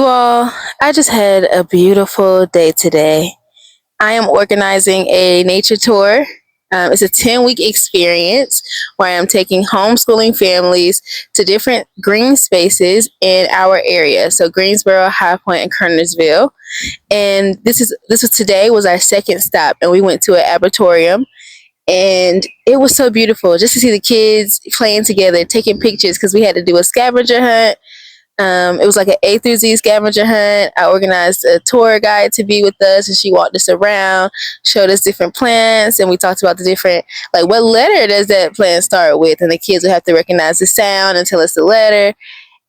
Well, I just had a beautiful day today. I am organizing a nature tour. It's a 10-week experience where I am taking homeschooling families to different green spaces in our area. So Greensboro, High Point, and Kernersville. And this was today was our second stop, and we went to an arboretum, and it was so beautiful just to see the kids playing together, taking pictures because we had to do a scavenger hunt. It was like an A through Z scavenger hunt. I organized a tour guide to be with us, and she walked us around, showed us different plants, and we talked about the different, like, what letter does that plant start with? And the kids would have to recognize the sound and tell us the letter.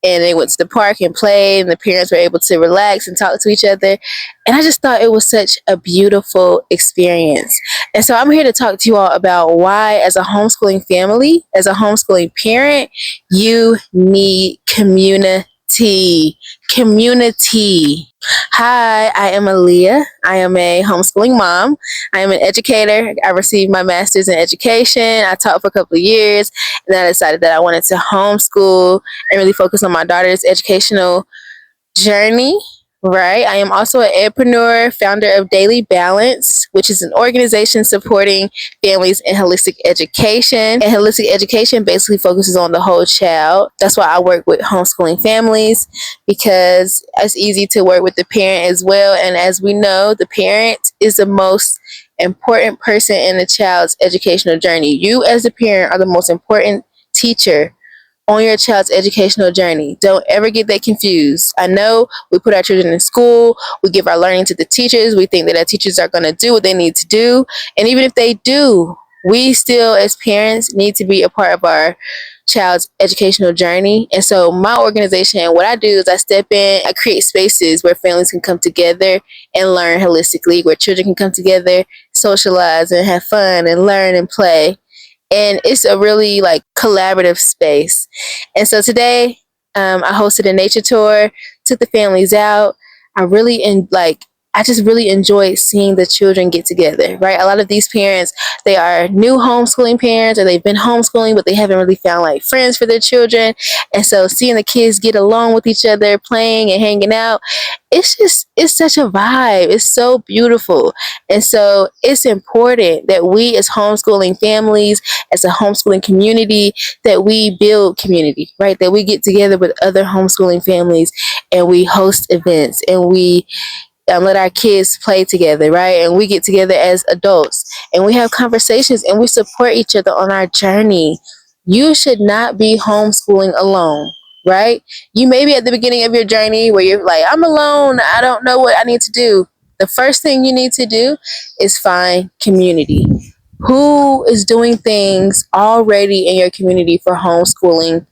And they went to the park and played, and the parents were able to relax and talk to each other. And I just thought it was such a beautiful experience. And so I'm here to talk to you all about why, as a homeschooling family, as a homeschooling parent, you need community. Community. Hi, I am Aliyah. I am a homeschooling mom. I am an educator. I received my master's in education. I taught for a couple of years, and then I decided that I wanted to homeschool and really focus on my daughter's educational journey. Right. I am also an edpreneur, founder of Daley Balance, which is an organization supporting families in holistic education. And holistic education basically focuses on the whole child. That's why I work with homeschooling families, because it's easy to work with the parent as well. And as we know, the parent is the most important person in the child's educational journey. You, as the parent, are the most important teacher on your child's educational journey. Don't ever get that confused. I know we put our children in school, we give our learning to the teachers, we think that our teachers are going to do what they need to do. And even if they do, we still, as parents, need to be a part of our child's educational journey. And so my organization, and what I do is I step in, I create spaces where families can come together and learn holistically, where children can come together, socialize and have fun and learn and play. And it's a really like collaborative space. And so today, I hosted a nature tour, took the families out. I just really enjoyed seeing the children get together, right? A lot of these parents, they are new homeschooling parents, or they've been homeschooling, but they haven't really found like friends for their children. And so seeing the kids get along with each other, playing and hanging out, it's such a vibe. It's so beautiful. And so it's important that we, as homeschooling families, as a homeschooling community, that we build community, right? That we get together with other homeschooling families, and we host events, and we let our kids play together, right? And we get together as adults, and we have conversations, and we support each other on our journey. You should not be homeschooling alone, right? You may be at the beginning of your journey where you're like, I'm alone, I don't know what I need to do. The first thing you need to do is find community. Who is doing things already in your community for homeschooling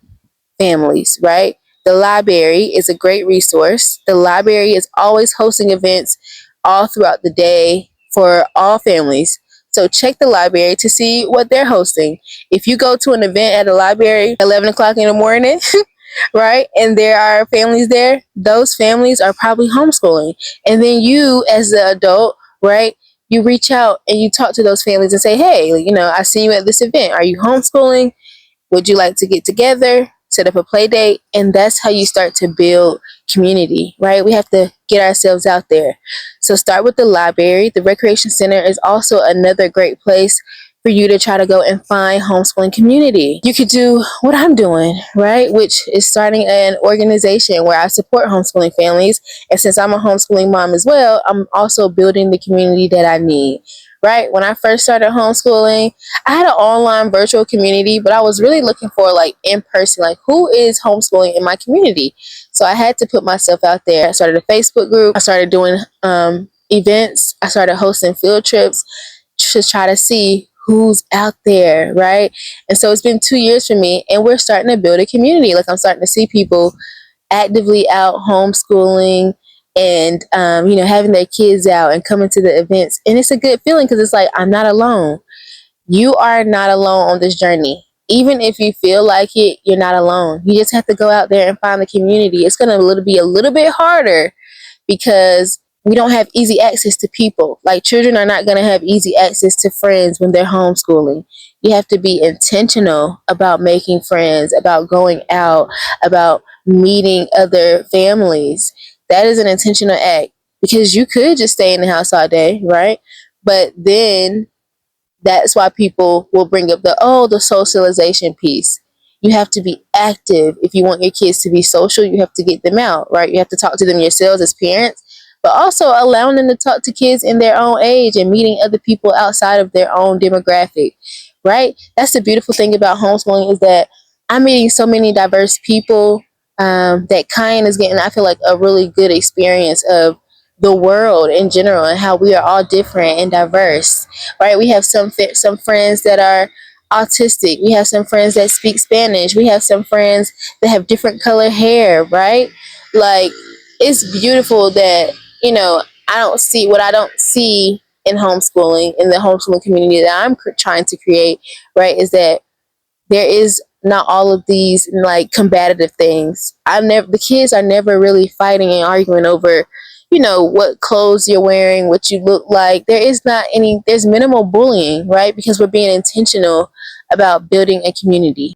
families, right? The library is a great resource. The library is always hosting events all throughout the day for all families. So check the library to see what they're hosting. If you go to an event at a library at 11 o'clock in the morning, right, and there are families there, those families are probably homeschooling. And then you, as the adult, right, you reach out and you talk to those families and say, hey, I see you at this event. Are you homeschooling? Would you like to get together, set up a play date? And that's how you start to build community, right? We have to get ourselves out there. So start with the library. The recreation center is also another great place for you to try to go and find homeschooling community. You could do what I'm doing, right? Which is starting an organization where I support homeschooling families. And since I'm a homeschooling mom as well, I'm also building the community that I need. Right? When I first started homeschooling, I had an online virtual community, but I was really looking for like in person, like who is homeschooling in my community. So I had to put myself out there. I started a Facebook group. I started doing events. I started hosting field trips to try to see who's out there, right? And so it's been 2 years for me, and we're starting to build a community. Like I'm starting to see people actively out homeschooling and having their kids out and coming to the events. And it's a good feeling because it's like, I'm not alone. You are not alone on this journey. Even if you feel like it, you're not alone. You just have to go out there and find the community. It's going to be a little bit harder because we don't have easy access to people. Like children are not going to have easy access to friends when they're homeschooling. You have to be intentional about making friends, about going out, about meeting other families. That is an intentional act, because you could just stay in the house all day, right? But then that's why people will bring up the socialization piece. You have to be active. If you want your kids to be social, you have to get them out, right? You have to talk to them yourselves as parents, but also allowing them to talk to kids in their own age and meeting other people outside of their own demographic, right? That's the beautiful thing about homeschooling, is that I'm meeting so many diverse people. That kind is getting, I feel like, a really good experience of the world in general and how we are all different and diverse, right? We have some friends that are autistic. We have some friends that speak Spanish. We have some friends that have different color hair, right? Like, it's beautiful that, I don't see in homeschooling, in the homeschooling community that I'm trying to create, right? Is that there is not all of these like combative things. The kids are never really fighting and arguing over, what clothes you're wearing, what you look like. There's minimal bullying, right? Because we're being intentional about building a community.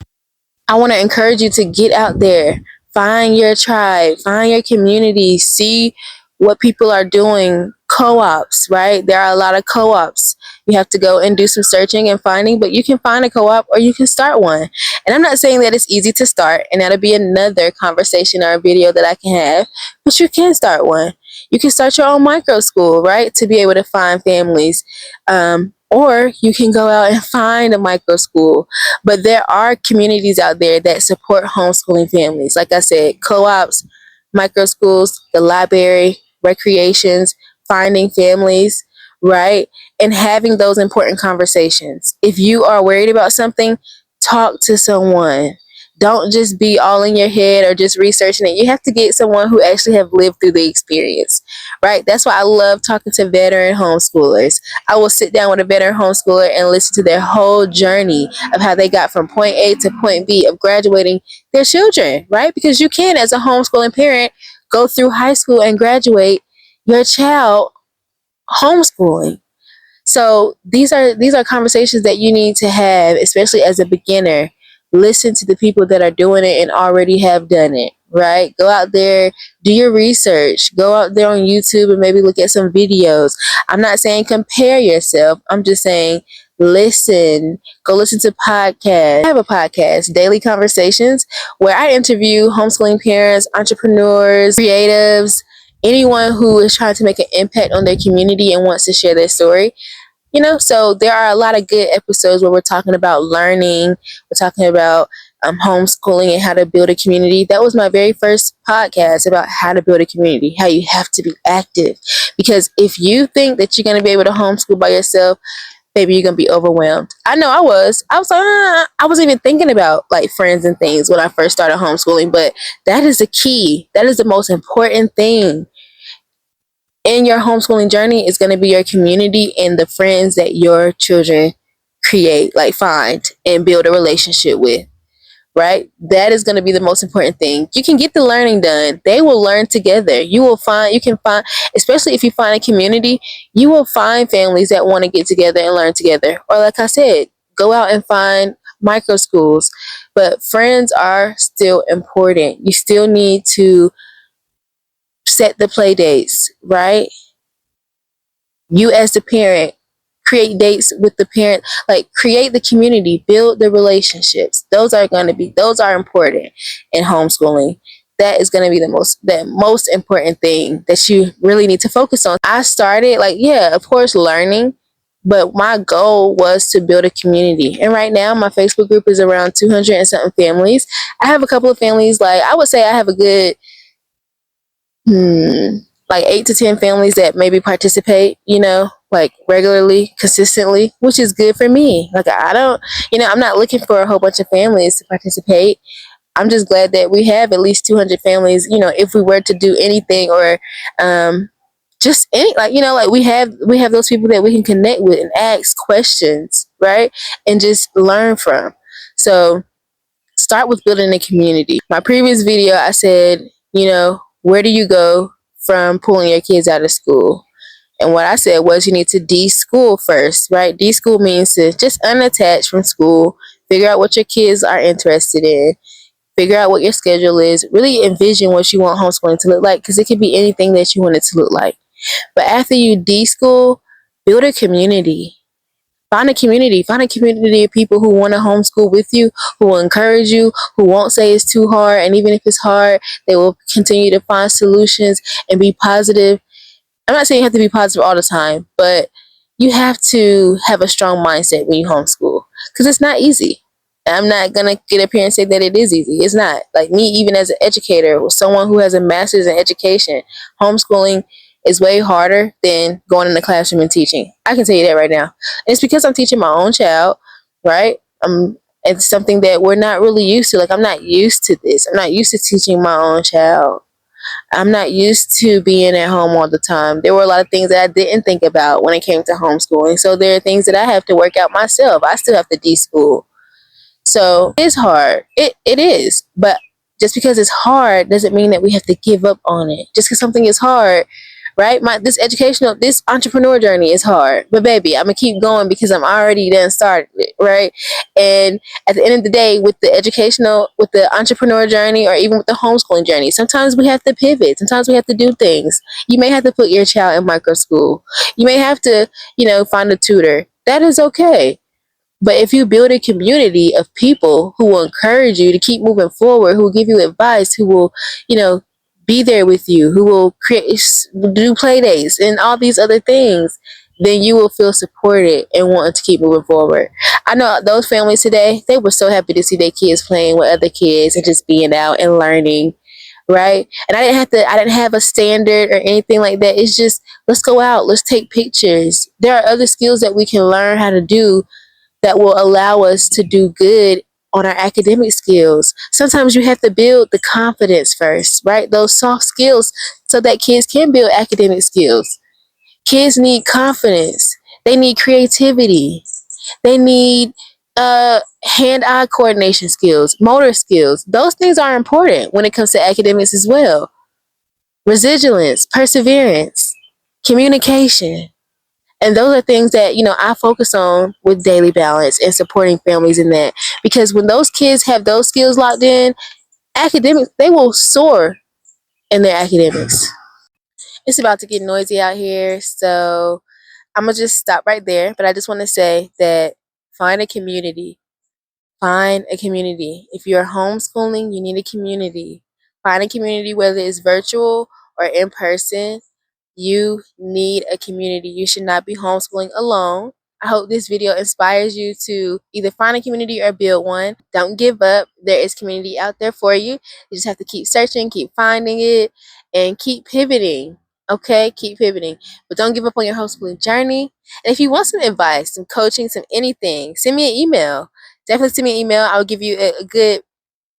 I want to encourage you to get out there, find your tribe, find your community, see what people are doing. Co-ops, right? There are a lot of co-ops. You have to go and do some searching and finding, but you can find a co-op or you can start one. And I'm not saying that it's easy to start, and that'll be another conversation or a video that I can have, but you can start one. You can start your own micro school, right? To be able to find families. Or you can go out and find a micro school. But there are communities out there that support homeschooling families. Like I said, co-ops, micro schools, the library, recreations, finding families, right? And having those important conversations. If you are worried about something, talk to someone. Don't just be all in your head or just researching it. You have to get someone who actually have lived through the experience, right? That's why I love talking to veteran homeschoolers. I will sit down with a veteran homeschooler and listen to their whole journey of how they got from point A to point B of graduating their children, right? Because you can, as a homeschooling parent, go through high school and graduate your child homeschooling. So these are conversations that you need to have, especially as a beginner. Listen to the people that are doing it and already have done it, right? Go out there, do your research. Go out there on YouTube and maybe look at some videos. I'm not saying compare yourself. I'm just saying listen. Go listen to podcasts. I have a podcast, Daily Conversations, where I interview homeschooling parents, entrepreneurs, creatives, anyone who is trying to make an impact on their community and wants to share their story. So there are a lot of good episodes where we're talking about learning, we're talking about homeschooling and how to build a community. That was my very first podcast about how to build a community, how you have to be active. Because if you think that you're going to be able to homeschool by yourself, baby, you're going to be overwhelmed. I know I was. I was like, I wasn't even thinking about like friends and things when I first started homeschooling, but that is the key. That is the most important thing in your homeschooling journey is going to be your community and the friends that your children create, like find and build a relationship with, right? That is going to be the most important thing. You can get the learning done. They will learn together. You can find, especially if you find a community, you will find families that want to get together and learn together. Or like I said, go out and find micro schools. But friends are still important. You still need to set the play dates, right? You as the parent, create dates with the parent, like create the community, build the relationships. Those are important in homeschooling. That is going to be the most important thing that you really need to focus on. I started of course, learning, but my goal was to build a community. And right now my Facebook group is around 200 and something families. I have a couple of families, I would say I have a good like 8 to 10 families that maybe participate, like regularly, consistently, which is good for me. Like I don't, I'm not looking for a whole bunch of families to participate. I'm just glad that we have at least 200 families, if we were to do anything or just any, we have those people that we can connect with and ask questions, right? And just learn from. So start with building a community. My previous video, I said, where do you go from pulling your kids out of school? And what I said was you need to de-school first, right? De-school means to just unattach from school, figure out what your kids are interested in, Figure out what your schedule is. Really envision what you want homeschooling to look like, because it could be anything that you want it to look like. But after you de-school, build a community. Find a community. Find a community of people who want to homeschool with you, who will encourage you, who won't say it's too hard. And even if it's hard, they will continue to find solutions and be positive. I'm not saying you have to be positive all the time, but you have to have a strong mindset when you homeschool, because it's not easy. I'm not gonna get up here and say that it is easy. It's not. Like me, even as an educator, or someone who has a master's in education, homeschooling is way harder than going in the classroom and teaching. I can tell you that right now. And it's because I'm teaching my own child, right? It's something that we're not really used to. Like, I'm not used to this. I'm not used to teaching my own child. I'm not used to being at home all the time. There were a lot of things that I didn't think about when it came to homeschooling. So there are things that I have to work out myself. I still have to de-school. So it's hard. It is. But just because it's hard doesn't mean that we have to give up on it. Just because something is hard, right? This entrepreneur journey is hard. But baby, I'm gonna keep going because I'm already done started it, right? And at the end of the day, with the entrepreneur journey, or even with the homeschooling journey, sometimes we have to pivot. Sometimes we have to do things. You may have to put your child in micro school. You may have to, find a tutor. That is okay. But if you build a community of people who will encourage you to keep moving forward, who will give you advice, who will, you know, be there with you, who will do play dates and all these other things, then you will feel supported and want to keep moving forward. I know those families today, they were so happy to see their kids playing with other kids and just being out and learning, right? And I didn't have a standard or anything like that. It's just, let's go out, let's take pictures. There are other skills that we can learn how to do that will allow us to do good on our academic skills. Sometimes you have to build the confidence first, right? Those soft skills, so that kids can build academic skills. Kids need confidence. They need creativity. They need hand-eye coordination skills, motor skills. Those things are important when it comes to academics as well. Resilience, perseverance, communication. And those are things that, I focus on with Daley Balance and supporting families in that. Because when those kids have those skills locked in, academics, they will soar in their academics. It's about to get noisy out here, so I'm going to just stop right there. But I just want to say that find a community. Find a community. If you're homeschooling, you need a community. Find a community, whether it's virtual or in person. You need a community. You should not be homeschooling alone. I hope this video inspires you to either find a community or build one. Don't give up. There is community out there for you. You just have to keep searching, keep finding it, and keep pivoting. Okay? Keep pivoting. But don't give up on your homeschooling journey. And if you want some advice, some coaching, some anything, send me an email. Definitely send me an email. I'll give you a good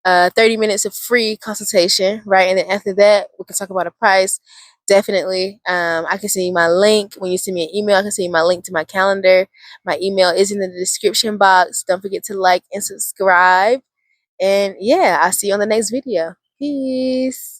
30 minutes of free consultation, right? And then after that, we can talk about a price. Definitely. I can send you my link. When you send me an email, I can send you my link to my calendar. My email is in the description box. Don't forget to like and subscribe. And yeah, I'll see you on the next video. Peace.